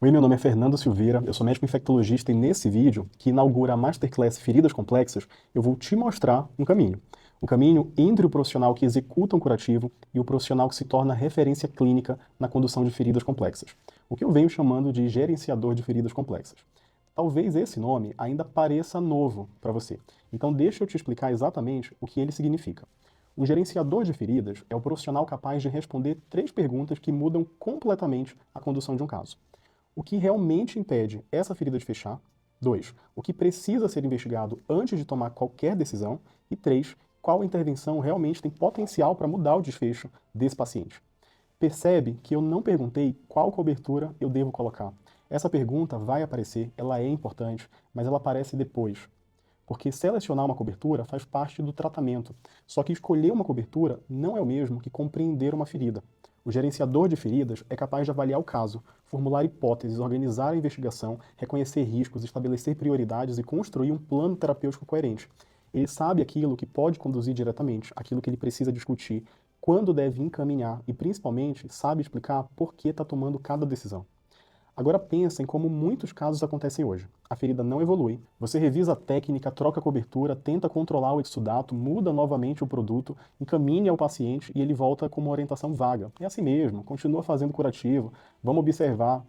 Oi, meu nome é Fernando Silveira, eu sou médico infectologista e nesse vídeo, que inaugura a Masterclass Feridas Complexas, eu vou te mostrar um caminho. O caminho entre o profissional que executa um curativo e o profissional que se torna referência clínica na condução de feridas complexas. O que eu venho chamando de gerenciador de feridas complexas. Talvez esse nome ainda pareça novo para você, então deixa eu te explicar exatamente o que ele significa. O gerenciador de feridas é o profissional capaz de responder três perguntas que mudam completamente a condução de um caso. O que realmente impede essa ferida de fechar? 2. O que precisa ser investigado antes de tomar qualquer decisão? E 3. Qual intervenção realmente tem potencial para mudar o desfecho desse paciente? Percebe que eu não perguntei qual cobertura eu devo colocar. Essa pergunta vai aparecer, ela é importante, mas ela aparece depois. Porque selecionar uma cobertura faz parte do tratamento. Só que escolher uma cobertura não é o mesmo que compreender uma ferida. O gerenciador de feridas é capaz de avaliar o caso, formular hipóteses, organizar a investigação, reconhecer riscos, estabelecer prioridades e construir um plano terapêutico coerente. Ele sabe aquilo que pode conduzir diretamente, aquilo que ele precisa discutir, quando deve encaminhar e, principalmente, sabe explicar por que está tomando cada decisão. Agora pensa em como muitos casos acontecem hoje. A ferida não evolui, você revisa a técnica, troca a cobertura, tenta controlar o exsudato, muda novamente o produto, encaminha ao paciente e ele volta com uma orientação vaga. É assim mesmo, continua fazendo curativo, vamos observar.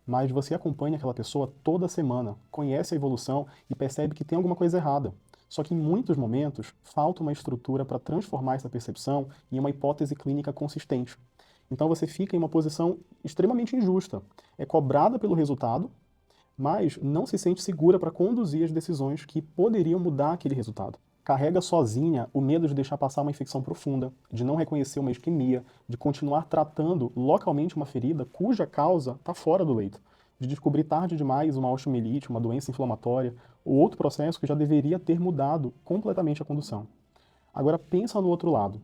Mas você acompanha aquela pessoa toda semana, conhece a evolução e percebe que tem alguma coisa errada. Só que em muitos momentos falta uma estrutura para transformar essa percepção em uma hipótese clínica consistente. Então você fica em uma posição extremamente injusta. É cobrada pelo resultado, mas não se sente segura para conduzir as decisões que poderiam mudar aquele resultado. Carrega sozinha o medo de deixar passar uma infecção profunda, de não reconhecer uma isquemia, de continuar tratando localmente uma ferida cuja causa está fora do leito, de descobrir tarde demais uma osteomielite, uma doença inflamatória ou outro processo que já deveria ter mudado completamente a condução. Agora pensa no outro lado.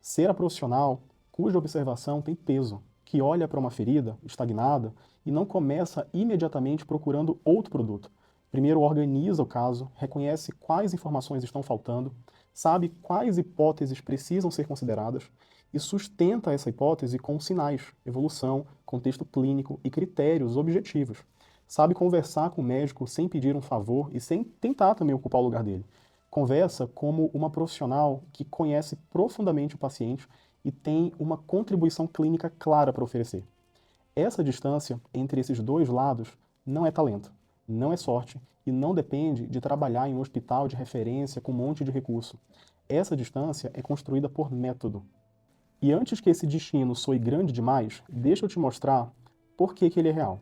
Ser a profissional cuja observação tem peso, que olha para uma ferida estagnada e não começa imediatamente procurando outro produto. Primeiro organiza o caso, reconhece quais informações estão faltando, sabe quais hipóteses precisam ser consideradas e sustenta essa hipótese com sinais, evolução, contexto clínico e critérios objetivos. Sabe conversar com o médico sem pedir um favor e sem tentar também ocupar o lugar dele. Conversa como uma profissional que conhece profundamente o paciente e tem uma contribuição clínica clara para oferecer. Essa distância entre esses dois lados não é talento, não é sorte e não depende de trabalhar em um hospital de referência com um monte de recurso. Essa distância é construída por método. E antes que esse destino soe grande demais, deixa eu te mostrar por que ele é real.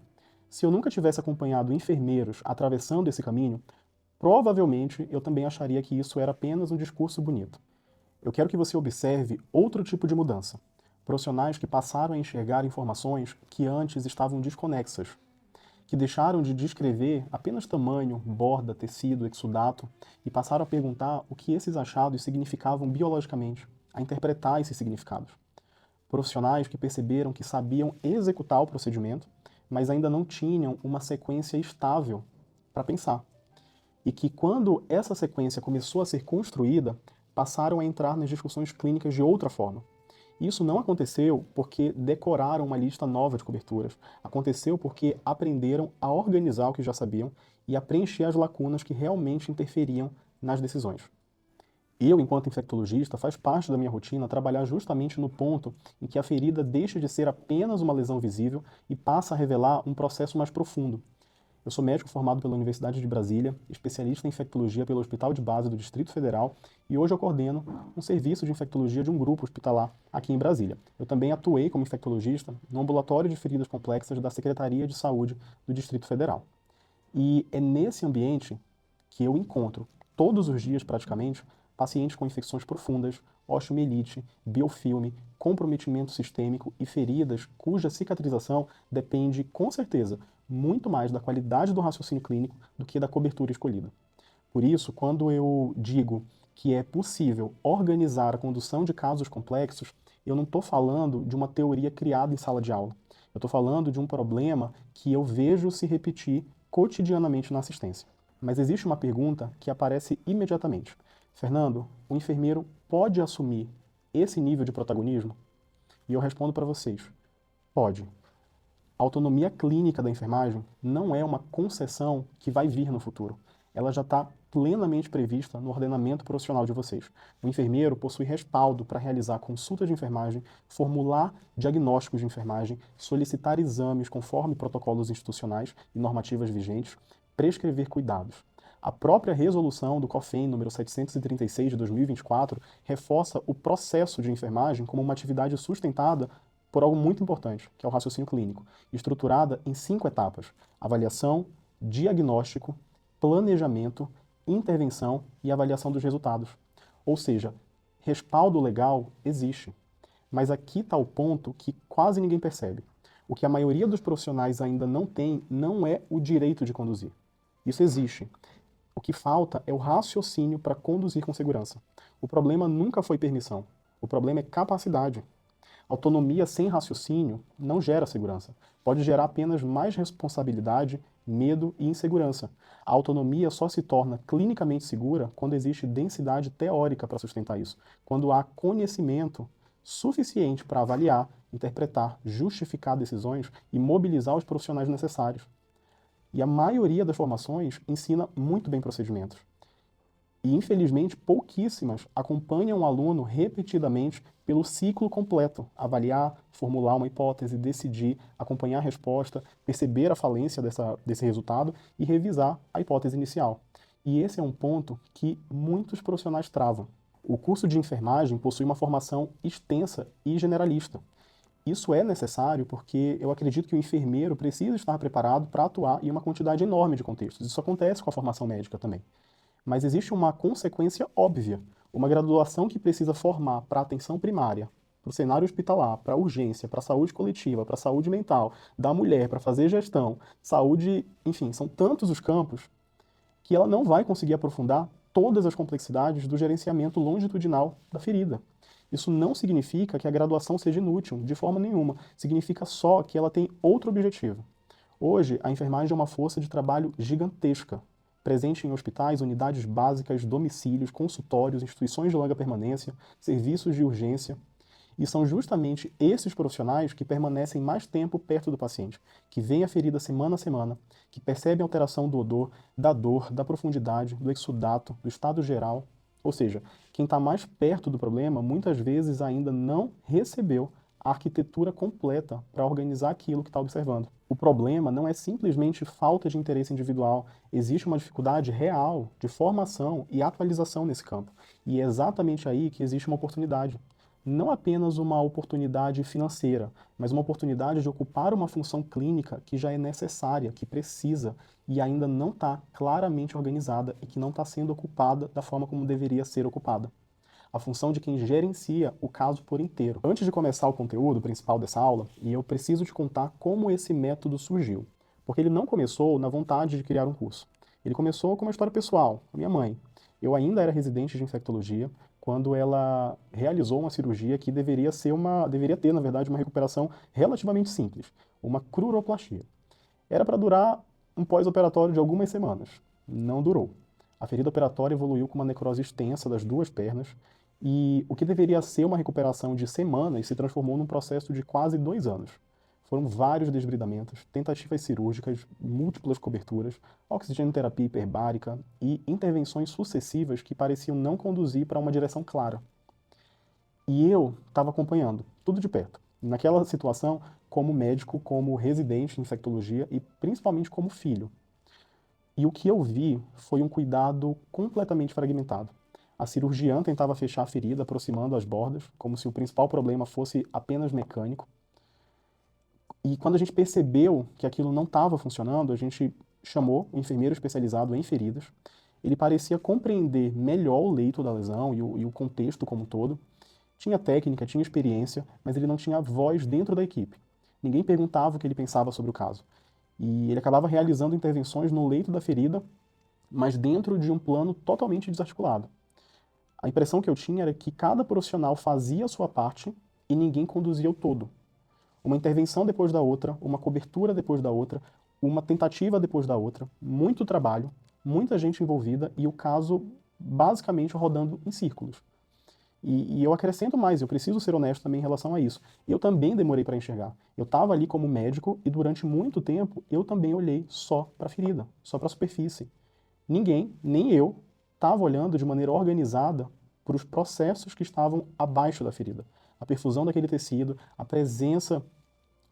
Se eu nunca tivesse acompanhado enfermeiros atravessando esse caminho, provavelmente eu também acharia que isso era apenas um discurso bonito. Eu quero que você observe outro tipo de mudança. Profissionais que passaram a enxergar informações que antes estavam desconexas, que deixaram de descrever apenas tamanho, borda, tecido, exudato e passaram a perguntar o que esses achados significavam biologicamente, a interpretar esses significados. Profissionais que perceberam que sabiam executar o procedimento, mas ainda não tinham uma sequência estável para pensar. E que quando essa sequência começou a ser construída, passaram a entrar nas discussões clínicas de outra forma. Isso não aconteceu porque decoraram uma lista nova de coberturas. Aconteceu porque aprenderam a organizar o que já sabiam e a preencher as lacunas que realmente interferiam nas decisões. Eu, enquanto infectologista, faz parte da minha rotina trabalhar justamente no ponto em que a ferida deixa de ser apenas uma lesão visível e passa a revelar um processo mais profundo. Eu sou médico formado pela Universidade de Brasília, especialista em infectologia pelo Hospital de Base do Distrito Federal e hoje eu coordeno um serviço de infectologia de um grupo hospitalar aqui em Brasília. Eu também atuei como infectologista no ambulatório de feridas complexas da Secretaria de Saúde do Distrito Federal. E é nesse ambiente que eu encontro, todos os dias praticamente, pacientes com infecções profundas, osteomielite, biofilme, comprometimento sistêmico e feridas cuja cicatrização depende, com certeza, muito mais da qualidade do raciocínio clínico do que da cobertura escolhida. Por isso, quando eu digo que é possível organizar a condução de casos complexos, eu não estou falando de uma teoria criada em sala de aula. Eu estou falando de um problema que eu vejo se repetir cotidianamente na assistência. Mas existe uma pergunta que aparece imediatamente. Fernando, o enfermeiro pode assumir esse nível de protagonismo? E eu respondo para vocês: pode. A autonomia clínica da enfermagem não é uma concessão que vai vir no futuro. Ela já está plenamente prevista no ordenamento profissional de vocês. O enfermeiro possui respaldo para realizar consultas de enfermagem, formular diagnósticos de enfermagem, solicitar exames conforme protocolos institucionais e normativas vigentes, prescrever cuidados. A própria resolução do COFEN número 736 de 2024 reforça o processo de enfermagem como uma atividade sustentada por algo muito importante, que é o raciocínio clínico, estruturada em 5 etapas: avaliação, diagnóstico, planejamento, intervenção e avaliação dos resultados. Ou seja, respaldo legal existe. Mas aqui está o ponto que quase ninguém percebe. O que a maioria dos profissionais ainda não tem não é o direito de conduzir. Isso existe. O que falta é o raciocínio para conduzir com segurança. O problema nunca foi permissão. O problema é capacidade. Autonomia sem raciocínio não gera segurança. Pode gerar apenas mais responsabilidade, medo e insegurança. A autonomia só se torna clinicamente segura quando existe densidade teórica para sustentar isso, quando há conhecimento suficiente para avaliar, interpretar, justificar decisões e mobilizar os profissionais necessários. E a maioria das formações ensina muito bem procedimentos. E, infelizmente, pouquíssimas acompanham o aluno repetidamente pelo ciclo completo, avaliar, formular uma hipótese, decidir, acompanhar a resposta, perceber a falência desse resultado e revisar a hipótese inicial. E esse é um ponto que muitos profissionais travam. O curso de enfermagem possui uma formação extensa e generalista. Isso é necessário porque eu acredito que o enfermeiro precisa estar preparado para atuar em uma quantidade enorme de contextos. Isso acontece com a formação médica também. Mas existe uma consequência óbvia. Uma graduação que precisa formar para a atenção primária, para o cenário hospitalar, para a urgência, para a saúde coletiva, para a saúde mental, da mulher, para fazer gestão, saúde, enfim, são tantos os campos que ela não vai conseguir aprofundar todas as complexidades do gerenciamento longitudinal da ferida. Isso não significa que a graduação seja inútil, de forma nenhuma. Significa só que ela tem outro objetivo. Hoje, a enfermagem é uma força de trabalho gigantesca, presente em hospitais, unidades básicas, domicílios, consultórios, instituições de longa permanência, serviços de urgência. E são justamente esses profissionais que permanecem mais tempo perto do paciente, que veem a ferida semana a semana, que percebem a alteração do odor, da dor, da profundidade, do exsudato, do estado geral. Ou seja, quem está mais perto do problema muitas vezes ainda não recebeu a arquitetura completa para organizar aquilo que está observando. O problema não é simplesmente falta de interesse individual, existe uma dificuldade real de formação e atualização nesse campo. E é exatamente aí que existe uma oportunidade. Não apenas uma oportunidade financeira, mas uma oportunidade de ocupar uma função clínica que já é necessária, que precisa e ainda não está claramente organizada e que não está sendo ocupada da forma como deveria ser ocupada. A função de quem gerencia o caso por inteiro. Antes de começar o conteúdo principal dessa aula, eu preciso te contar como esse método surgiu. Porque ele não começou na vontade de criar um curso. Ele começou com uma história pessoal, com minha mãe. Eu ainda era residente de infectologia quando ela realizou uma cirurgia que deveria ter, na verdade, uma recuperação relativamente simples, uma cruroplastia. Era para durar um pós-operatório de algumas semanas. Não durou. A ferida operatória evoluiu com uma necrose extensa das 2 pernas e o que deveria ser uma recuperação de semanas se transformou num processo de quase 2 anos. Foram vários desbridamentos, tentativas cirúrgicas, múltiplas coberturas, oxigenoterapia hiperbárica e intervenções sucessivas que pareciam não conduzir para uma direção clara. E eu estava acompanhando, tudo de perto. Naquela situação, como médico, como residente em infectologia e principalmente como filho. E o que eu vi foi um cuidado completamente fragmentado. A cirurgiã tentava fechar a ferida, aproximando as bordas, como se o principal problema fosse apenas mecânico. E quando a gente percebeu que aquilo não estava funcionando, a gente chamou um enfermeiro especializado em feridas. Ele parecia compreender melhor o leito da lesão e o contexto como um todo. Tinha técnica, tinha experiência, mas ele não tinha voz dentro da equipe. Ninguém perguntava o que ele pensava sobre o caso. E ele acabava realizando intervenções no leito da ferida, mas dentro de um plano totalmente desarticulado. A impressão que eu tinha era que cada profissional fazia a sua parte e ninguém conduzia o todo. Uma intervenção depois da outra, uma cobertura depois da outra, uma tentativa depois da outra, muito trabalho, muita gente envolvida e o caso basicamente rodando em círculos. E eu acrescento mais, eu preciso ser honesto também em relação a isso. Eu também demorei para enxergar. Eu estava ali como médico e durante muito tempo eu também olhei só para a ferida, só para a superfície. Ninguém, nem eu, estava olhando de maneira organizada para os processos que estavam abaixo da ferida. A perfusão daquele tecido, a presença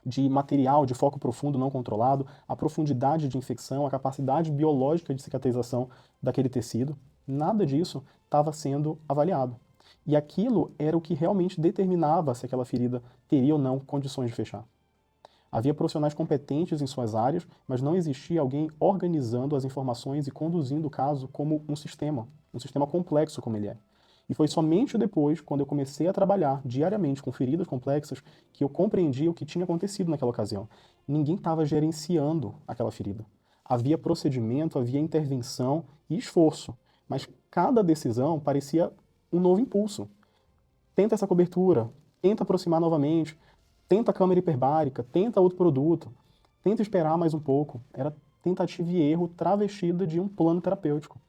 de material de foco profundo não controlado, a profundidade de infecção, a capacidade biológica de cicatrização daquele tecido, nada disso estava sendo avaliado. E aquilo era o que realmente determinava se aquela ferida teria ou não condições de fechar. Havia profissionais competentes em suas áreas, mas não existia alguém organizando as informações e conduzindo o caso como um sistema complexo como ele é. E foi somente depois, quando eu comecei a trabalhar diariamente com feridas complexas, que eu compreendi o que tinha acontecido naquela ocasião. Ninguém estava gerenciando aquela ferida. Havia procedimento, havia intervenção e esforço, mas cada decisão parecia um novo impulso. Tenta essa cobertura, tenta aproximar novamente, tenta a câmera hiperbárica, tenta outro produto, tenta esperar mais um pouco. Era tentativa e erro travestida de um plano terapêutico.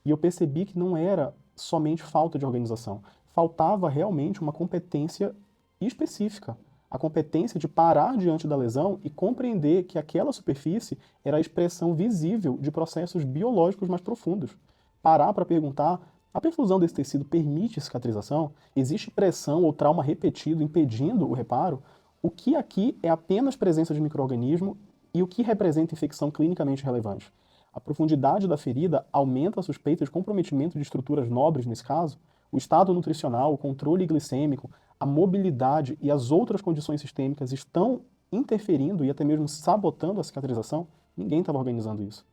E eu percebi que não era somente falta de organização. Faltava realmente uma competência específica. A competência de parar diante da lesão e compreender que aquela superfície era a expressão visível de processos biológicos mais profundos. Parar para perguntar: a perfusão desse tecido permite cicatrização? Existe pressão ou trauma repetido impedindo o reparo? O que aqui é apenas presença de micro-organismo e o que representa infecção clinicamente relevante? A profundidade da ferida aumenta a suspeita de comprometimento de estruturas nobres nesse caso? O estado nutricional, o controle glicêmico, a mobilidade e as outras condições sistêmicas estão interferindo e até mesmo sabotando a cicatrização? Ninguém estava organizando isso.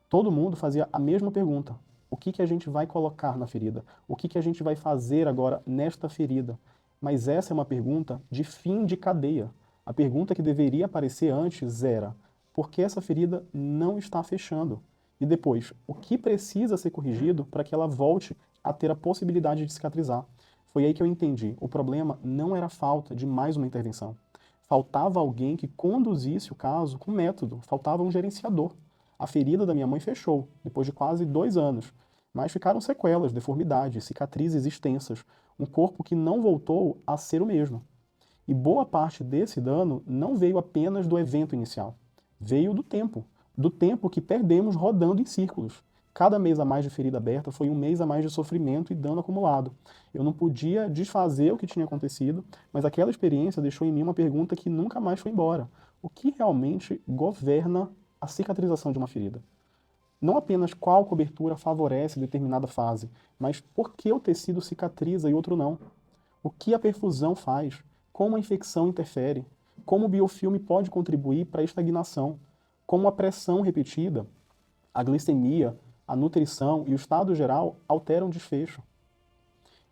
Todo mundo fazia a mesma pergunta: o que a gente vai colocar na ferida? O que a gente vai fazer agora nesta ferida? Mas essa é uma pergunta de fim de cadeia. A pergunta que deveria aparecer antes era: por que essa ferida não está fechando? E depois, o que precisa ser corrigido para que ela volte a ter a possibilidade de cicatrizar? Foi aí que eu entendi. O problema não era a falta de mais uma intervenção. Faltava alguém que conduzisse o caso com método. Faltava um gerenciador. A ferida da minha mãe fechou, depois de quase 2 anos. Mas ficaram sequelas, deformidades, cicatrizes extensas. Um corpo que não voltou a ser o mesmo. E boa parte desse dano não veio apenas do evento inicial. Veio do tempo que perdemos rodando em círculos. Cada mês a mais de ferida aberta foi um mês a mais de sofrimento e dano acumulado. Eu não podia desfazer o que tinha acontecido, mas aquela experiência deixou em mim uma pergunta que nunca mais foi embora. O que realmente governa a cicatrização de uma ferida? Não apenas qual cobertura favorece determinada fase, mas por que o tecido cicatriza e outro não? O que a perfusão faz? Como a infecção interfere? Como o biofilme pode contribuir para a estagnação? Como a pressão repetida, a glicemia, a nutrição e o estado geral alteram o desfecho?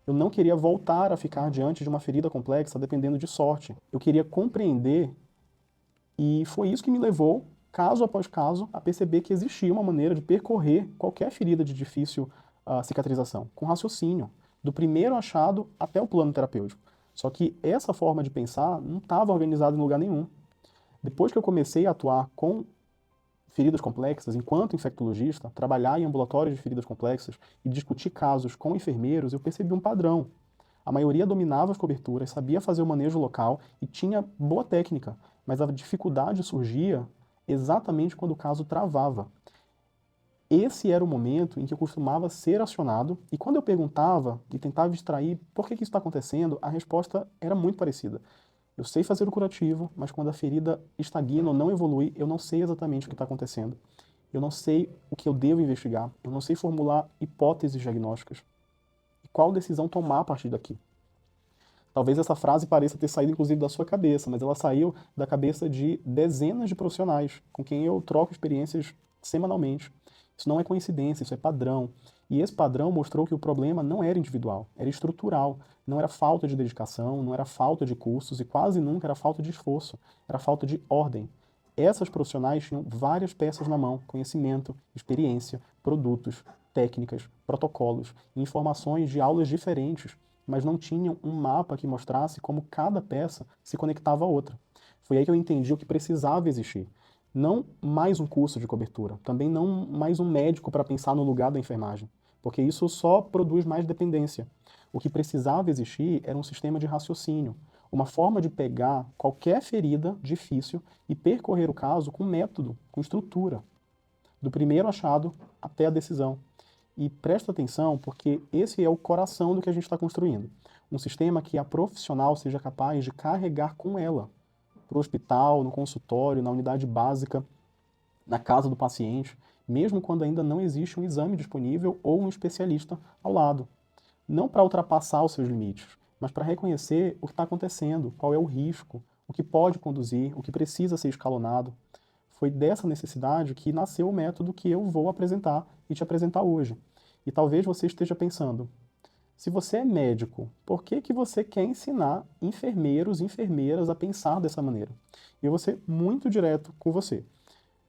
Eu não queria voltar a ficar diante de uma ferida complexa dependendo de sorte. Eu queria compreender, e foi isso que me levou, caso após caso, a perceber que existia uma maneira de percorrer qualquer ferida de difícil cicatrização, com raciocínio, do primeiro achado até o plano terapêutico. Só que essa forma de pensar não estava organizada em lugar nenhum. Depois que eu comecei a atuar com feridas complexas, enquanto infectologista, trabalhar em ambulatórios de feridas complexas e discutir casos com enfermeiros, eu percebi um padrão. A maioria dominava as coberturas, sabia fazer o manejo local e tinha boa técnica, mas a dificuldade surgia exatamente quando o caso travava. Esse era o momento em que eu costumava ser acionado, e quando eu perguntava e tentava extrair por que isso está acontecendo, a resposta era muito parecida. Eu sei fazer o curativo, mas quando a ferida estagna ou não evolui, eu não sei exatamente o que está acontecendo. Eu não sei o que eu devo investigar, eu não sei formular hipóteses diagnósticas. E qual decisão tomar a partir daqui? Talvez essa frase pareça ter saído inclusive da sua cabeça, mas ela saiu da cabeça de dezenas de profissionais com quem eu troco experiências semanalmente. Isso não é coincidência, isso é padrão. E esse padrão mostrou que o problema não era individual, era estrutural. Não era falta de dedicação, não era falta de cursos e quase nunca era falta de esforço, era falta de ordem. Essas profissionais tinham várias peças na mão: conhecimento, experiência, produtos, técnicas, protocolos, informações de aulas diferentes, mas não tinham um mapa que mostrasse como cada peça se conectava à outra. Foi aí que eu entendi o que precisava existir. Não mais um curso de cobertura, também não mais um médico para pensar no lugar da enfermagem, porque isso só produz mais dependência. O que precisava existir era um sistema de raciocínio, uma forma de pegar qualquer ferida difícil e percorrer o caso com método, com estrutura, do primeiro achado até a decisão. E presta atenção, porque esse é o coração do que a gente está construindo. Um sistema que a profissional seja capaz de carregar com ela, para o hospital, no consultório, na unidade básica, na casa do paciente, mesmo quando ainda não existe um exame disponível ou um especialista ao lado. Não para ultrapassar os seus limites, mas para reconhecer o que está acontecendo, qual é o risco, o que pode conduzir, o que precisa ser escalonado. Foi dessa necessidade que nasceu o método que eu vou apresentar e te apresentar hoje. E talvez você esteja pensando, se você é médico, por que que você quer ensinar enfermeiros e enfermeiras a pensar dessa maneira? E eu vou ser muito direto com você.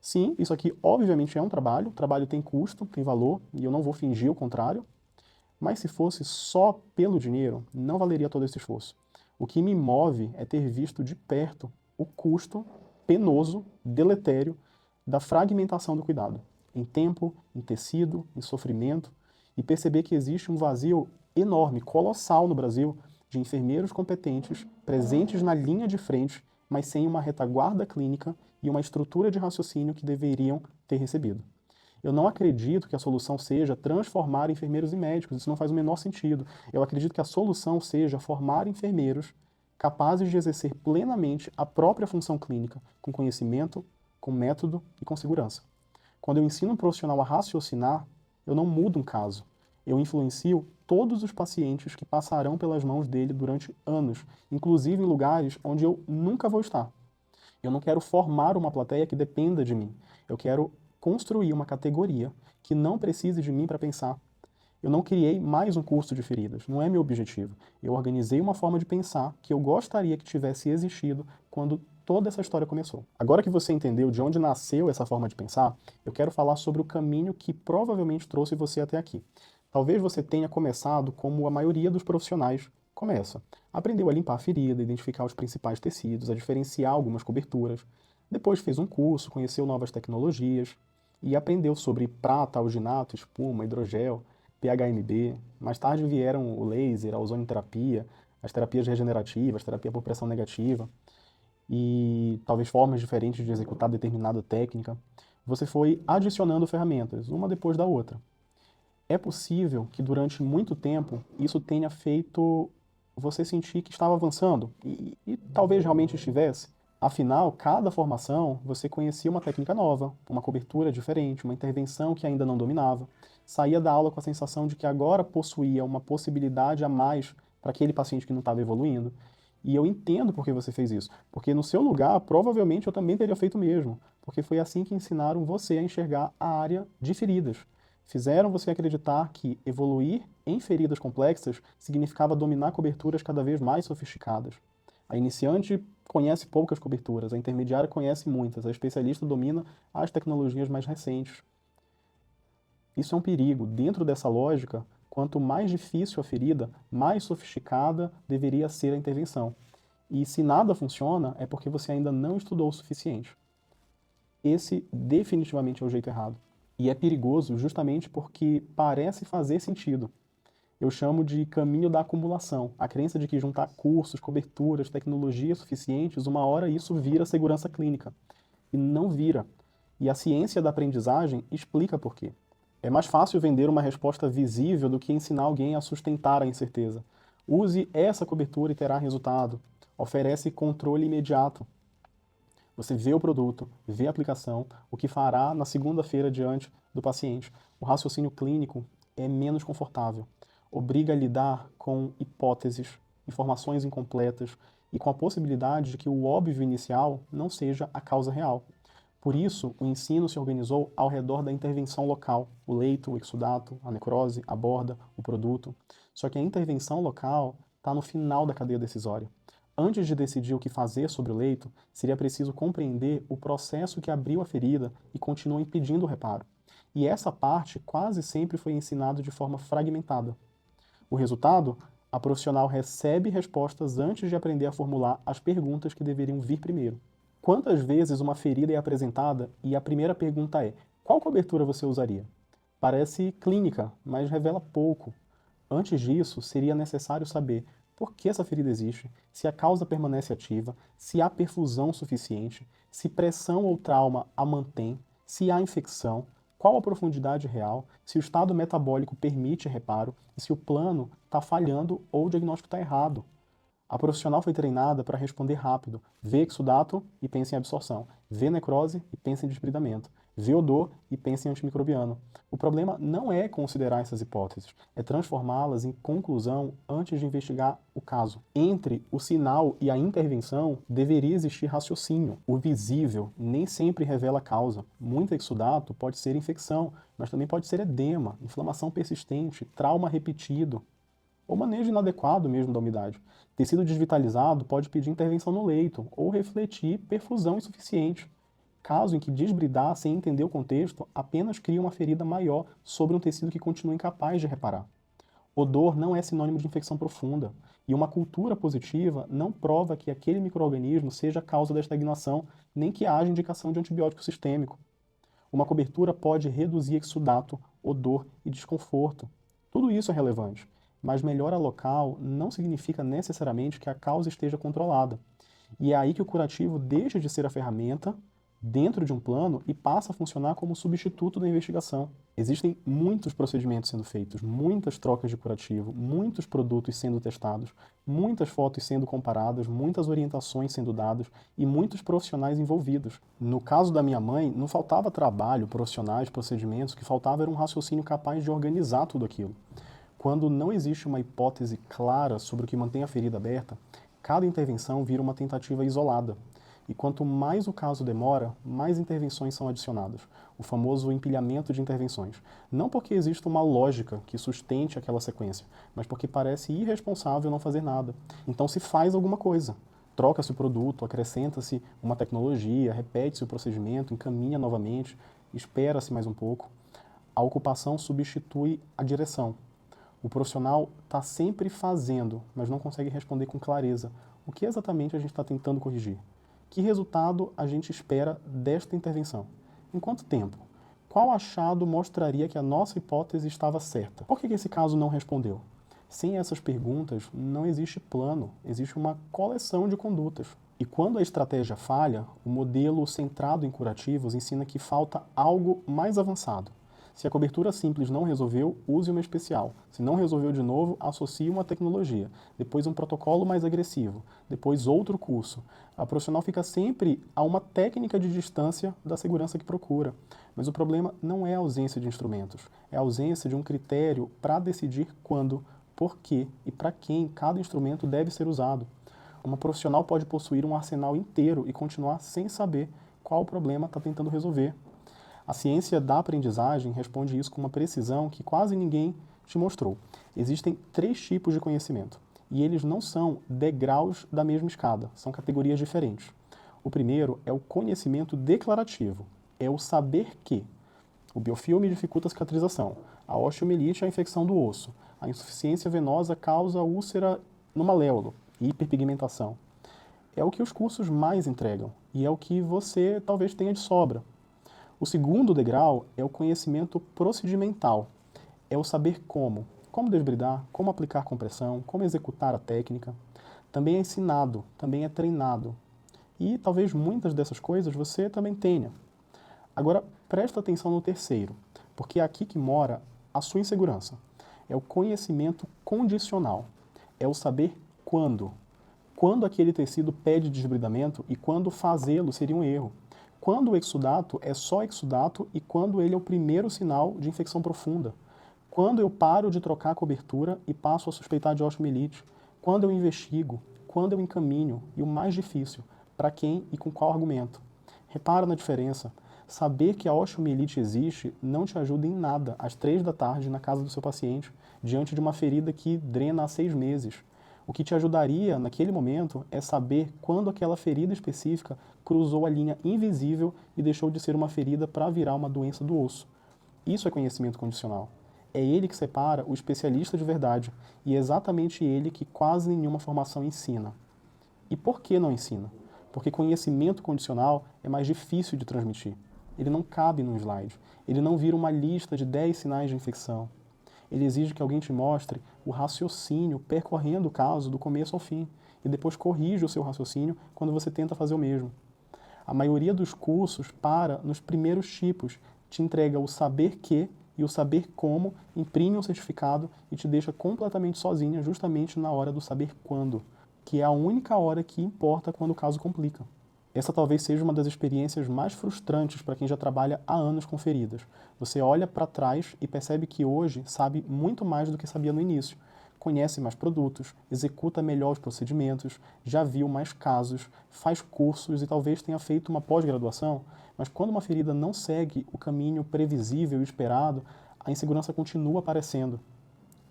Sim, isso aqui obviamente é um trabalho, o trabalho tem custo, tem valor, e eu não vou fingir o contrário, mas se fosse só pelo dinheiro, não valeria todo esse esforço. O que me move é ter visto de perto o custo penoso, deletério, da fragmentação do cuidado, em tempo, em tecido, em sofrimento, e perceber que existe um vazio enorme, colossal no Brasil, de enfermeiros competentes, presentes na linha de frente, mas sem uma retaguarda clínica e uma estrutura de raciocínio que deveriam ter recebido. Eu não acredito que a solução seja transformar enfermeiros em médicos, isso não faz o menor sentido. Eu acredito que a solução seja formar enfermeiros capazes de exercer plenamente a própria função clínica, com conhecimento, com método e com segurança. Quando eu ensino um profissional a raciocinar, eu não mudo um caso. Eu influencio todos os pacientes que passarão pelas mãos dele durante anos, inclusive em lugares onde eu nunca vou estar. Eu não quero formar uma plateia que dependa de mim. Eu quero construir uma categoria que não precise de mim para pensar. Eu não criei mais um curso de feridas, não é meu objetivo. Eu organizei uma forma de pensar que eu gostaria que tivesse existido quando toda essa história começou. Agora que você entendeu de onde nasceu essa forma de pensar, eu quero falar sobre o caminho que provavelmente trouxe você até aqui. Talvez você tenha começado como a maioria dos profissionais começa. Aprendeu a limpar a ferida, identificar os principais tecidos, a diferenciar algumas coberturas. Depois fez um curso, conheceu novas tecnologias e aprendeu sobre prata, alginato, espuma, hidrogel, PHMB. Mais tarde vieram o laser, a ozonioterapia, as terapias regenerativas, terapia por pressão negativa e talvez formas diferentes de executar determinada técnica. Você foi adicionando ferramentas, uma depois da outra. É possível que durante muito tempo isso tenha feito você sentir que estava avançando, e talvez realmente estivesse. Afinal, cada formação você conhecia uma técnica nova, uma cobertura diferente, uma intervenção que ainda não dominava. Saía da aula com a sensação de que agora possuía uma possibilidade a mais para aquele paciente que não estava evoluindo. E eu entendo por que você fez isso, porque no seu lugar, provavelmente eu também teria feito o mesmo, porque foi assim que ensinaram você a enxergar a área de feridas. Fizeram você acreditar que evoluir em feridas complexas significava dominar coberturas cada vez mais sofisticadas. A iniciante conhece poucas coberturas, a intermediária conhece muitas, a especialista domina as tecnologias mais recentes. Isso é um perigo. Dentro dessa lógica, quanto mais difícil a ferida, mais sofisticada deveria ser a intervenção. E se nada funciona, é porque você ainda não estudou o suficiente. Esse definitivamente é o jeito errado. E é perigoso justamente porque parece fazer sentido. Eu chamo de caminho da acumulação, a crença de que juntar cursos, coberturas, tecnologias suficientes, uma hora isso vira segurança clínica. E não vira. E a ciência da aprendizagem explica por quê. É mais fácil vender uma resposta visível do que ensinar alguém a sustentar a incerteza. Use essa cobertura e terá resultado. Oferece controle imediato. Você vê o produto, vê a aplicação, o que fará na segunda-feira diante do paciente. O raciocínio clínico é menos confortável. Obriga a lidar com hipóteses, informações incompletas e com a possibilidade de que o óbvio inicial não seja a causa real. Por isso, o ensino se organizou ao redor da intervenção local, o leito, o exudato, a necrose, a borda, o produto. Só que a intervenção local está no final da cadeia decisória. Antes de decidir o que fazer sobre o leito, seria preciso compreender o processo que abriu a ferida e continua impedindo o reparo. E essa parte quase sempre foi ensinada de forma fragmentada. O resultado? A profissional recebe respostas antes de aprender a formular as perguntas que deveriam vir primeiro. Quantas vezes uma ferida é apresentada e a primeira pergunta é: qual cobertura você usaria? Parece clínica, mas revela pouco. Antes disso, seria necessário saber por que essa ferida existe, se a causa permanece ativa, se há perfusão suficiente, se pressão ou trauma a mantém, se há infecção, qual a profundidade real, se o estado metabólico permite reparo e se o plano está falhando ou o diagnóstico está errado. A profissional foi treinada para responder rápido. Vê exudato e pensa em absorção. Vê necrose e pensa em despridamento. Vê odor e pensa em antimicrobiano. O problema não é considerar essas hipóteses, é transformá-las em conclusão antes de investigar o caso. Entre o sinal e a intervenção deveria existir raciocínio. O visível nem sempre revela a causa. Muito exudato pode ser infecção, mas também pode ser edema, inflamação persistente, trauma repetido, ou manejo inadequado mesmo da umidade. Tecido desvitalizado pode pedir intervenção no leito ou refletir perfusão insuficiente. Caso em que desbridar sem entender o contexto apenas cria uma ferida maior sobre um tecido que continua incapaz de reparar. Odor não é sinônimo de infecção profunda, e uma cultura positiva não prova que aquele micro-organismo seja a causa da estagnação, nem que haja indicação de antibiótico sistêmico. Uma cobertura pode reduzir exudato, odor e desconforto. Tudo isso é relevante, mas melhora local não significa necessariamente que a causa esteja controlada. E é aí que o curativo deixa de ser a ferramenta dentro de um plano e passa a funcionar como substituto da investigação. Existem muitos procedimentos sendo feitos, muitas trocas de curativo, muitos produtos sendo testados, muitas fotos sendo comparadas, muitas orientações sendo dadas e muitos profissionais envolvidos. No caso da minha mãe, não faltava trabalho, profissionais, procedimentos, o que faltava era um raciocínio capaz de organizar tudo aquilo. Quando não existe uma hipótese clara sobre o que mantém a ferida aberta, cada intervenção vira uma tentativa isolada. E quanto mais o caso demora, mais intervenções são adicionadas. O famoso empilhamento de intervenções. Não porque exista uma lógica que sustente aquela sequência, mas porque parece irresponsável não fazer nada. Então se faz alguma coisa. Troca-se o produto, acrescenta-se uma tecnologia, repete-se o procedimento, encaminha novamente, espera-se mais um pouco. A ocupação substitui a direção. O profissional está sempre fazendo, mas não consegue responder com clareza. O que exatamente a gente está tentando corrigir? Que resultado a gente espera desta intervenção? Em quanto tempo? Qual achado mostraria que a nossa hipótese estava certa? Por que esse caso não respondeu? Sem essas perguntas, não existe plano, existe uma coleção de condutas. E quando a estratégia falha, o modelo centrado em curativos ensina que falta algo mais avançado. Se a cobertura simples não resolveu, use uma especial. Se não resolveu de novo, associe uma tecnologia. Depois um protocolo mais agressivo. Depois outro curso. A profissional fica sempre a uma técnica de distância da segurança que procura. Mas o problema não é a ausência de instrumentos. É a ausência de um critério para decidir quando, por quê e para quem cada instrumento deve ser usado. Uma profissional pode possuir um arsenal inteiro e continuar sem saber qual problema está tentando resolver. A ciência da aprendizagem responde isso com uma precisão que quase ninguém te mostrou. Existem 3 tipos de conhecimento, e eles não são degraus da mesma escada, são categorias diferentes. O primeiro é o conhecimento declarativo, é o saber que o biofilme dificulta a cicatrização, a osteomielite é a infecção do osso, a insuficiência venosa causa úlcera no maléolo e hiperpigmentação. É o que os cursos mais entregam, e é o que você talvez tenha de sobra. O segundo degrau é o conhecimento procedimental. É o saber como desbridar, como aplicar compressão, como executar a técnica. Também é ensinado, também é treinado. E talvez muitas dessas coisas você também tenha. Agora, presta atenção no terceiro, porque é aqui que mora a sua insegurança. É o conhecimento condicional. É o saber quando. Quando aquele tecido pede desbridamento e quando fazê-lo seria um erro. Quando o exudato é só exudato e quando ele é o primeiro sinal de infecção profunda. Quando eu paro de trocar a cobertura e passo a suspeitar de osteomielite. Quando eu investigo. Quando eu encaminho. E o mais difícil, para quem e com qual argumento. Repara na diferença. Saber que a osteomielite existe não te ajuda em nada às 3 da tarde na casa do seu paciente, diante de uma ferida que drena há 6 meses. O que te ajudaria naquele momento é saber quando aquela ferida específica cruzou a linha invisível e deixou de ser uma ferida para virar uma doença do osso. Isso é conhecimento condicional. É ele que separa o especialista de verdade e é exatamente ele que quase nenhuma formação ensina. E por que não ensina? Porque conhecimento condicional é mais difícil de transmitir. Ele não cabe num slide. Ele não vira uma lista de 10 sinais de infecção. Ele exige que alguém te mostre o raciocínio percorrendo o caso do começo ao fim e depois corrige o seu raciocínio quando você tenta fazer o mesmo. A maioria dos cursos para nos primeiros tipos, te entrega o saber que e o saber como, imprime um certificado e te deixa completamente sozinha justamente na hora do saber quando, que é a única hora que importa quando o caso complica. Essa talvez seja uma das experiências mais frustrantes para quem já trabalha há anos com feridas. Você olha para trás e percebe que hoje sabe muito mais do que sabia no início. Conhece mais produtos, executa melhor os procedimentos, já viu mais casos, faz cursos e talvez tenha feito uma pós-graduação, mas quando uma ferida não segue o caminho previsível e esperado, a insegurança continua aparecendo.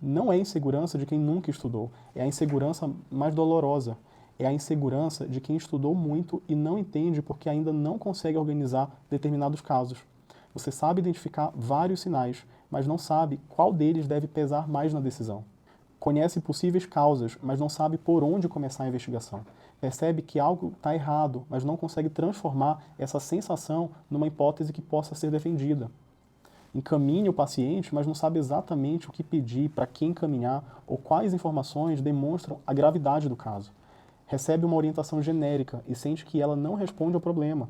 Não é a insegurança de quem nunca estudou, é a insegurança mais dolorosa. É a insegurança de quem estudou muito e não entende porque ainda não consegue organizar determinados casos. Você sabe identificar vários sinais, mas não sabe qual deles deve pesar mais na decisão. Conhece possíveis causas, mas não sabe por onde começar a investigação. Percebe que algo está errado, mas não consegue transformar essa sensação numa hipótese que possa ser defendida. Encaminha o paciente, mas não sabe exatamente o que pedir, para quem encaminhar ou quais informações demonstram a gravidade do caso. Recebe uma orientação genérica e sente que ela não responde ao problema,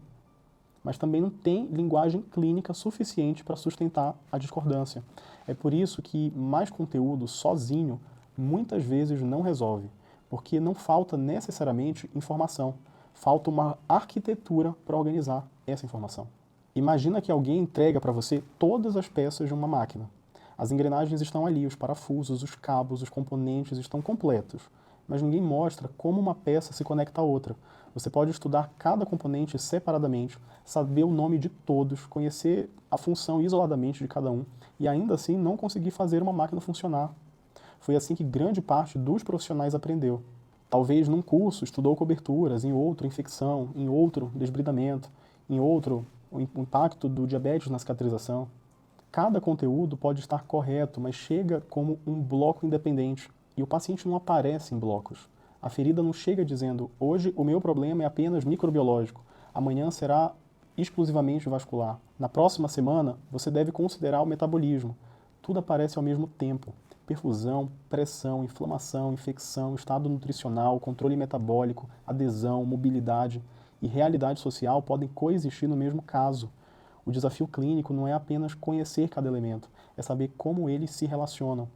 mas também não tem linguagem clínica suficiente para sustentar a discordância. É por isso que mais conteúdo sozinho muitas vezes não resolve, porque não falta necessariamente informação, falta uma arquitetura para organizar essa informação. Imagina que alguém entrega para você todas as peças de uma máquina. As engrenagens estão ali, os parafusos, os cabos, os componentes estão completos, mas ninguém mostra como uma peça se conecta à outra. Você pode estudar cada componente separadamente, saber o nome de todos, conhecer a função isoladamente de cada um e ainda assim não conseguir fazer uma máquina funcionar. Foi assim que grande parte dos profissionais aprendeu. Talvez num curso estudou coberturas, em outro infecção, em outro desbridamento, em outro o impacto do diabetes na cicatrização. Cada conteúdo pode estar correto, mas chega como um bloco independente. E o paciente não aparece em blocos. A ferida não chega dizendo, hoje o meu problema é apenas microbiológico, amanhã será exclusivamente vascular. Na próxima semana, você deve considerar o metabolismo. Tudo aparece ao mesmo tempo. Perfusão, pressão, inflamação, infecção, estado nutricional, controle metabólico, adesão, mobilidade e realidade social podem coexistir no mesmo caso. O desafio clínico não é apenas conhecer cada elemento, é saber como eles se relacionam.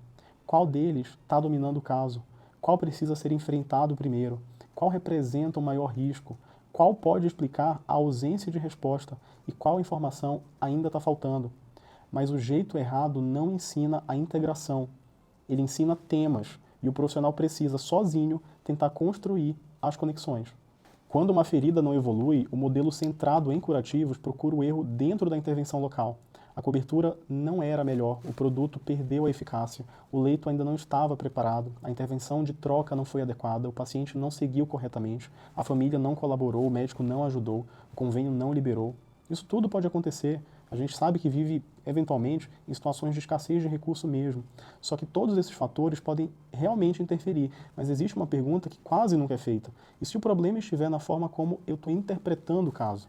Qual deles está dominando o caso? Qual precisa ser enfrentado primeiro? Qual representa o maior risco? Qual pode explicar a ausência de resposta? E qual informação ainda está faltando? Mas o jeito errado não ensina a integração. Ele ensina temas e o profissional precisa, sozinho, tentar construir as conexões. Quando uma ferida não evolui, o modelo centrado em curativos procura o erro dentro da intervenção local. A cobertura não era melhor, o produto perdeu a eficácia, o leito ainda não estava preparado, a intervenção de troca não foi adequada, o paciente não seguiu corretamente, a família não colaborou, o médico não ajudou, o convênio não liberou. Isso tudo pode acontecer. A gente sabe que vive, eventualmente, em situações de escassez de recurso mesmo. Só que todos esses fatores podem realmente interferir. Mas existe uma pergunta que quase nunca é feita. E se o problema estiver na forma como eu estou interpretando o caso?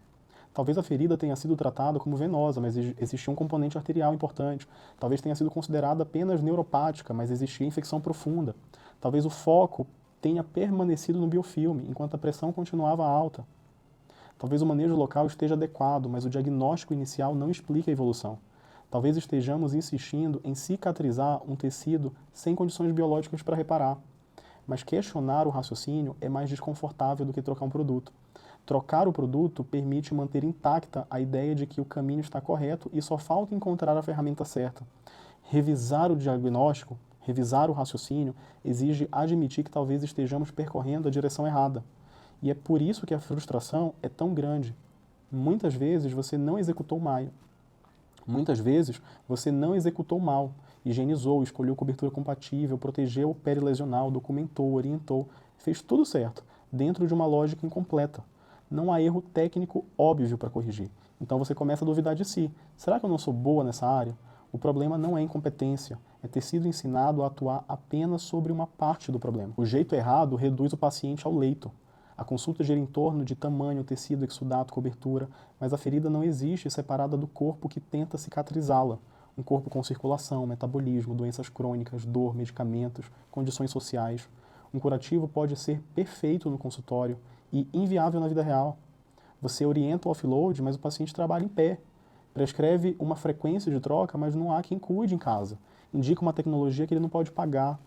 Talvez a ferida tenha sido tratada como venosa, mas existia um componente arterial importante. Talvez tenha sido considerada apenas neuropática, mas existia infecção profunda. Talvez o foco tenha permanecido no biofilme, enquanto a pressão continuava alta. Talvez o manejo local esteja adequado, mas o diagnóstico inicial não explica a evolução. Talvez estejamos insistindo em cicatrizar um tecido sem condições biológicas para reparar. Mas questionar o raciocínio é mais desconfortável do que trocar um produto. Trocar o produto permite manter intacta a ideia de que o caminho está correto e só falta encontrar a ferramenta certa. Revisar o diagnóstico, revisar o raciocínio, exige admitir que talvez estejamos percorrendo a direção errada. E é por isso que a frustração é tão grande. Muitas vezes você não executou mal. Muitas vezes você não executou mal. Higienizou, escolheu cobertura compatível, protegeu o perilesional, documentou, orientou, fez tudo certo, dentro de uma lógica incompleta. Não há erro técnico óbvio para corrigir. Então você começa a duvidar de si. Será que eu não sou boa nessa área? O problema não é incompetência, é ter sido ensinado a atuar apenas sobre uma parte do problema. O jeito errado reduz o paciente ao leito. A consulta gira em torno de tamanho, tecido, exudato, cobertura, mas a ferida não existe separada do corpo que tenta cicatrizá-la. Um corpo com circulação, metabolismo, doenças crônicas, dor, medicamentos, condições sociais. Um curativo pode ser perfeito no consultório e inviável na vida real. Você orienta o offload, mas o paciente trabalha em pé. Prescreve uma frequência de troca, mas não há quem cuide em casa. Indica uma tecnologia que ele não pode pagar.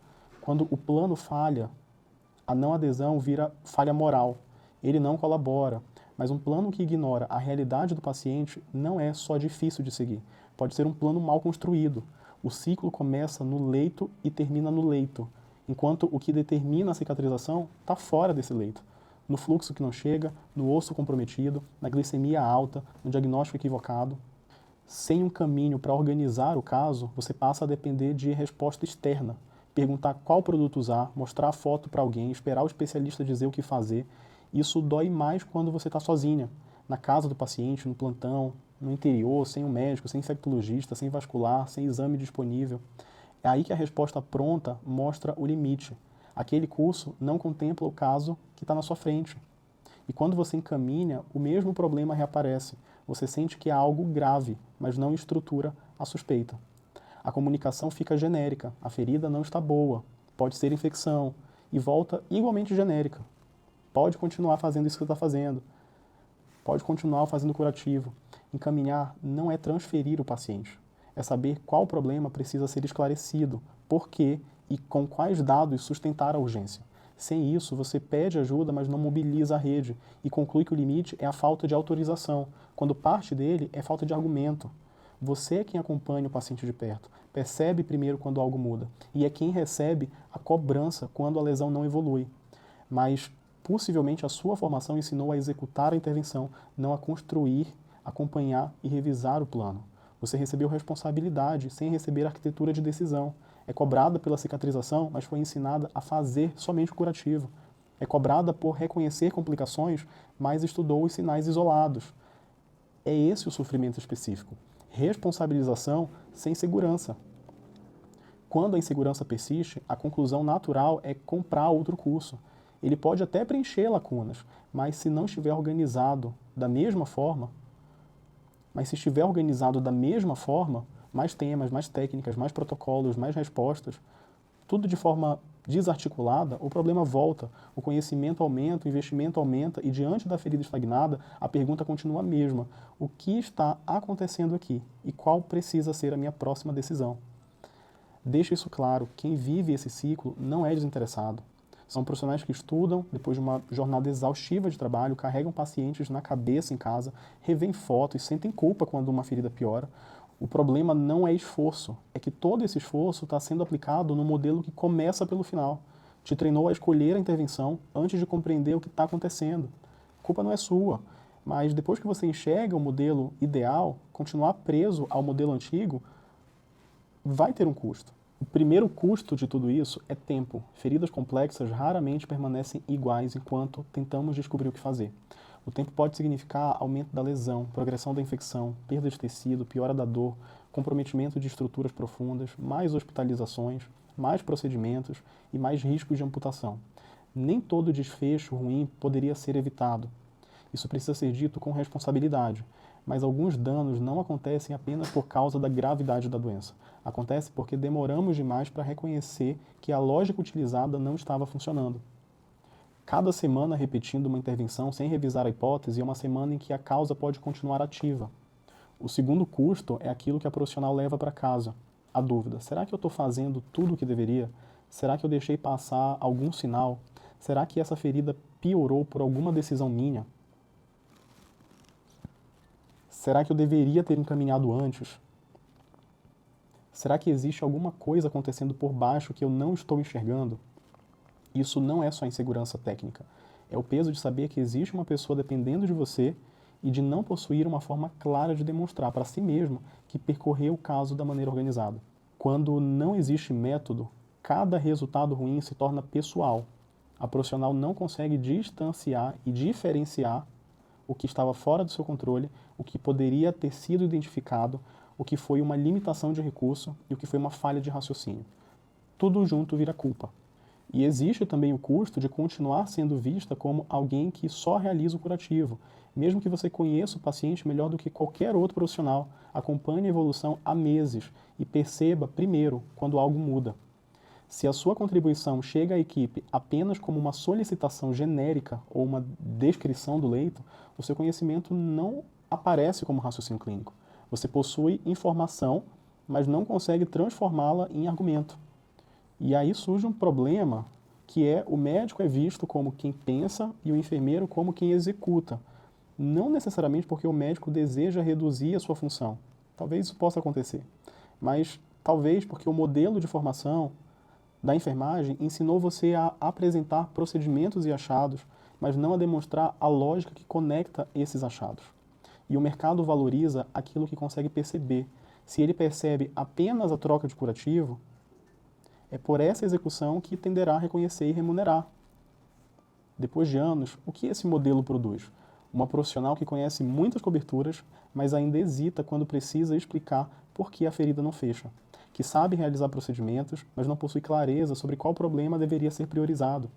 Quando o plano falha, a não adesão vira falha moral. Ele não colabora. Mas um plano que ignora a realidade do paciente não é só difícil de seguir. Pode ser um plano mal construído. O ciclo começa no leito e termina no leito, enquanto o que determina a cicatrização está fora desse leito. No fluxo que não chega, no osso comprometido, na glicemia alta, no diagnóstico equivocado. Sem um caminho para organizar o caso, você passa a depender de resposta externa. Perguntar qual produto usar, mostrar a foto para alguém, esperar o especialista dizer o que fazer. Isso dói mais quando você está sozinha, na casa do paciente, no plantão, no interior, sem um médico, sem infectologista, sem vascular, sem exame disponível. É aí que a resposta pronta mostra o limite. Aquele curso não contempla o caso que está na sua frente. E quando você encaminha, o mesmo problema reaparece. Você sente que há algo grave, mas não estrutura a suspeita. A comunicação fica genérica, a ferida não está boa, pode ser infecção, e volta igualmente genérica. Pode continuar fazendo isso que você está fazendo. Pode continuar fazendo curativo. Encaminhar não é transferir o paciente. É saber qual problema precisa ser esclarecido, por quê e com quais dados sustentar a urgência. Sem isso, você pede ajuda, mas não mobiliza a rede e conclui que o limite é a falta de autorização, quando parte dele é falta de argumento. Você é quem acompanha o paciente de perto, percebe primeiro quando algo muda e é quem recebe a cobrança quando a lesão não evolui. Mas possivelmente a sua formação ensinou a executar a intervenção, não a construir, acompanhar e revisar o plano. Você recebeu responsabilidade sem receber arquitetura de decisão. É cobrada pela cicatrização, mas foi ensinada a fazer somente o curativo. É cobrada por reconhecer complicações, mas estudou os sinais isolados. É esse o sofrimento específico. Responsabilização sem segurança. Quando a insegurança persiste, a conclusão natural é comprar outro curso. Ele pode até preencher lacunas, mas se não estiver organizado da mesma forma, mais temas, mais técnicas, mais protocolos, mais respostas, tudo de forma desarticulada, o problema volta, o conhecimento aumenta, o investimento aumenta e diante da ferida estagnada, a pergunta continua a mesma. O que está acontecendo aqui e qual precisa ser a minha próxima decisão? Deixa isso claro, quem vive esse ciclo não é desinteressado. São profissionais que estudam, depois de uma jornada exaustiva de trabalho, carregam pacientes na cabeça em casa, revêem fotos e sentem culpa quando uma ferida piora. O problema não é esforço, é que todo esse esforço está sendo aplicado no modelo que começa pelo final. Te treinou a escolher a intervenção antes de compreender o que está acontecendo. A culpa não é sua, mas depois que você enxerga o modelo ideal, continuar preso ao modelo antigo vai ter um custo. O primeiro custo de tudo isso é tempo. Feridas complexas raramente permanecem iguais enquanto tentamos descobrir o que fazer. O tempo pode significar aumento da lesão, progressão da infecção, perda de tecido, piora da dor, comprometimento de estruturas profundas, mais hospitalizações, mais procedimentos e mais riscos de amputação. Nem todo desfecho ruim poderia ser evitado. Isso precisa ser dito com responsabilidade. Mas alguns danos não acontecem apenas por causa da gravidade da doença. Acontece porque demoramos demais para reconhecer que a lógica utilizada não estava funcionando. Cada semana repetindo uma intervenção sem revisar a hipótese é uma semana em que a causa pode continuar ativa. O segundo custo é aquilo que a profissional leva para casa. A dúvida: será que eu estou fazendo tudo o que deveria? Será que eu deixei passar algum sinal? Será que essa ferida piorou por alguma decisão minha? Será que eu deveria ter encaminhado antes? Será que existe alguma coisa acontecendo por baixo que eu não estou enxergando? Isso não é só insegurança técnica. É o peso de saber que existe uma pessoa dependendo de você e de não possuir uma forma clara de demonstrar para si mesmo que percorreu o caso da maneira organizada. Quando não existe método, cada resultado ruim se torna pessoal. A profissional não consegue distanciar e diferenciar o que estava fora do seu controle, o que poderia ter sido identificado, o que foi uma limitação de recurso e o que foi uma falha de raciocínio. Tudo junto vira culpa. E existe também o custo de continuar sendo vista como alguém que só realiza o curativo. Mesmo que você conheça o paciente melhor do que qualquer outro profissional, Acompanhe a evolução há meses e perceba, primeiro, quando algo muda. Se a sua contribuição chega à equipe apenas como uma solicitação genérica ou uma descrição do leito, o seu conhecimento não aparece como raciocínio clínico. Você possui informação, mas não consegue transformá-la em argumento. E aí surge um problema que é o médico é visto como quem pensa e o enfermeiro como quem executa. Não necessariamente porque o médico deseja reduzir a sua função. Talvez isso possa acontecer. Mas talvez porque o modelo de formação da enfermagem ensinou você a apresentar procedimentos e achados, mas não a demonstrar a lógica que conecta esses achados. E o mercado valoriza aquilo que consegue perceber. Se ele percebe apenas a troca de curativo, é por essa execução que tenderá a reconhecer e remunerar. Depois de anos, o que esse modelo produz? Uma profissional que conhece muitas coberturas, mas ainda hesita quando precisa explicar por que a ferida não fecha. Que sabe realizar procedimentos, mas não possui clareza sobre qual problema deveria ser priorizado.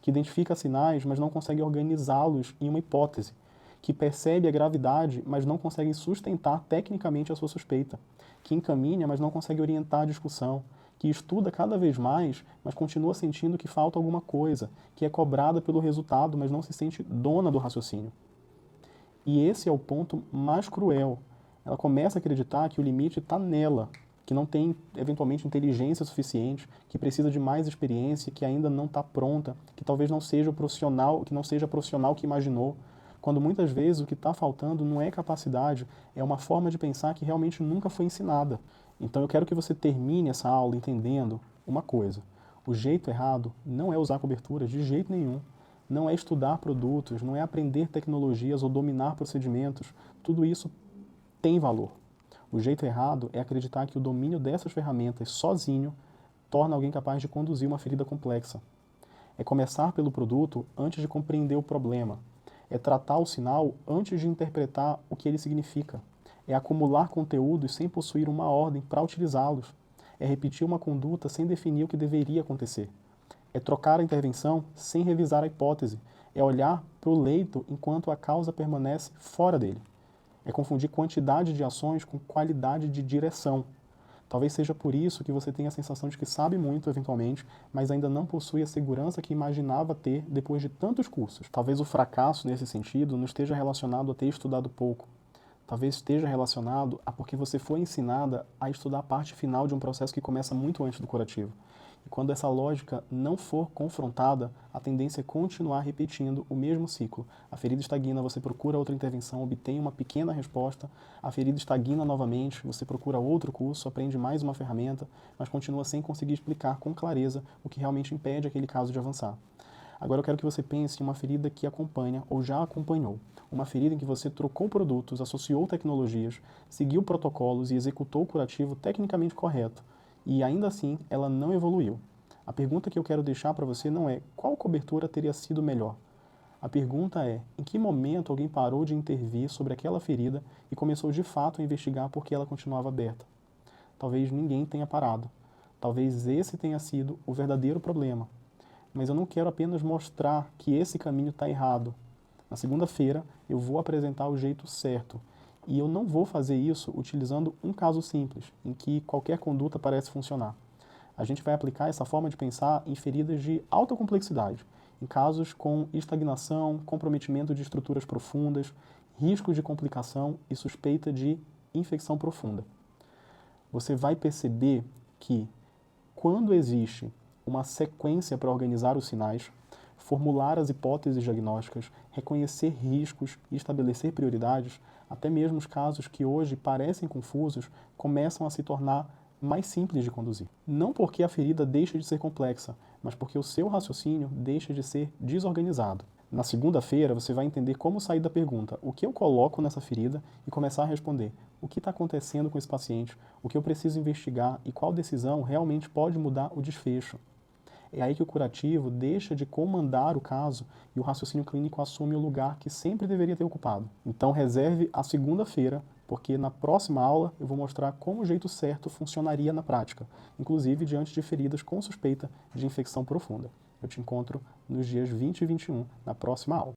Que identifica sinais, mas não consegue organizá-los em uma hipótese. Que percebe a gravidade, mas não consegue sustentar tecnicamente a sua suspeita. Que encaminha, mas não consegue orientar a discussão. Que estuda cada vez mais, mas continua sentindo que falta alguma coisa, que é cobrada pelo resultado, mas não se sente dona do raciocínio. E esse é o ponto mais cruel. Ela começa a acreditar que o limite está nela, que não tem, eventualmente, inteligência suficiente, que precisa de mais experiência, que ainda não está pronta, que talvez não seja o profissional, que não seja a profissional que imaginou, quando muitas vezes o que está faltando não é capacidade, é uma forma de pensar que realmente nunca foi ensinada. Então eu quero que você termine essa aula entendendo uma coisa. O jeito errado não é usar coberturas de jeito nenhum. Não é estudar produtos, não é aprender tecnologias ou dominar procedimentos. Tudo isso tem valor. O jeito errado é acreditar que o domínio dessas ferramentas sozinho torna alguém capaz de conduzir uma ferida complexa. É começar pelo produto antes de compreender o problema. É tratar o sinal antes de interpretar o que ele significa. É acumular conteúdos sem possuir uma ordem para utilizá-los. É repetir uma conduta sem definir o que deveria acontecer. É trocar a intervenção sem revisar a hipótese. É olhar para o leito enquanto a causa permanece fora dele. É confundir quantidade de ações com qualidade de direção. Talvez seja por isso que você tenha a sensação de que sabe muito, eventualmente, mas ainda não possui a segurança que imaginava ter depois de tantos cursos. Talvez o fracasso, nesse sentido, não esteja relacionado a ter estudado pouco. Talvez esteja relacionado a porque você foi ensinada a estudar a parte final de um processo que começa muito antes do curativo. E quando essa lógica não for confrontada, a tendência é continuar repetindo o mesmo ciclo. A ferida estagna, você procura outra intervenção, obtém uma pequena resposta, a ferida estagna novamente, você procura outro curso, aprende mais uma ferramenta, mas continua sem conseguir explicar com clareza o que realmente impede aquele caso de avançar. Agora eu quero que você pense em uma ferida que acompanha ou já acompanhou. Uma ferida em que você trocou produtos, associou tecnologias, seguiu protocolos e executou o curativo tecnicamente correto. E ainda assim, ela não evoluiu. A pergunta que eu quero deixar para você não é qual cobertura teria sido melhor. A pergunta é em que momento alguém parou de intervir sobre aquela ferida e começou de fato a investigar por que ela continuava aberta. Talvez ninguém tenha parado. Talvez esse tenha sido o verdadeiro problema. Mas eu não quero apenas mostrar que esse caminho está errado. Na segunda-feira, eu vou apresentar o jeito certo. E eu não vou fazer isso utilizando um caso simples, em que qualquer conduta parece funcionar. A gente vai aplicar essa forma de pensar em feridas de alta complexidade, em casos com estagnação, comprometimento de estruturas profundas, risco de complicação e suspeita de infecção profunda. Você vai perceber que, quando existe uma sequência para organizar os sinais, formular as hipóteses diagnósticas, reconhecer riscos e estabelecer prioridades, até mesmo os casos que hoje parecem confusos começam a se tornar mais simples de conduzir. Não porque a ferida deixa de ser complexa, mas porque o seu raciocínio deixa de ser desorganizado. Na segunda-feira, você vai entender como sair da pergunta o que eu coloco nessa ferida e começar a responder o que está acontecendo com esse paciente, o que eu preciso investigar e qual decisão realmente pode mudar o desfecho. É aí que o curativo deixa de comandar o caso e o raciocínio clínico assume o lugar que sempre deveria ter ocupado. Então reserve a segunda-feira, porque na próxima aula eu vou mostrar como o jeito certo funcionaria na prática, inclusive diante de feridas com suspeita de infecção profunda. Eu te encontro nos dias 20 e 21 na próxima aula.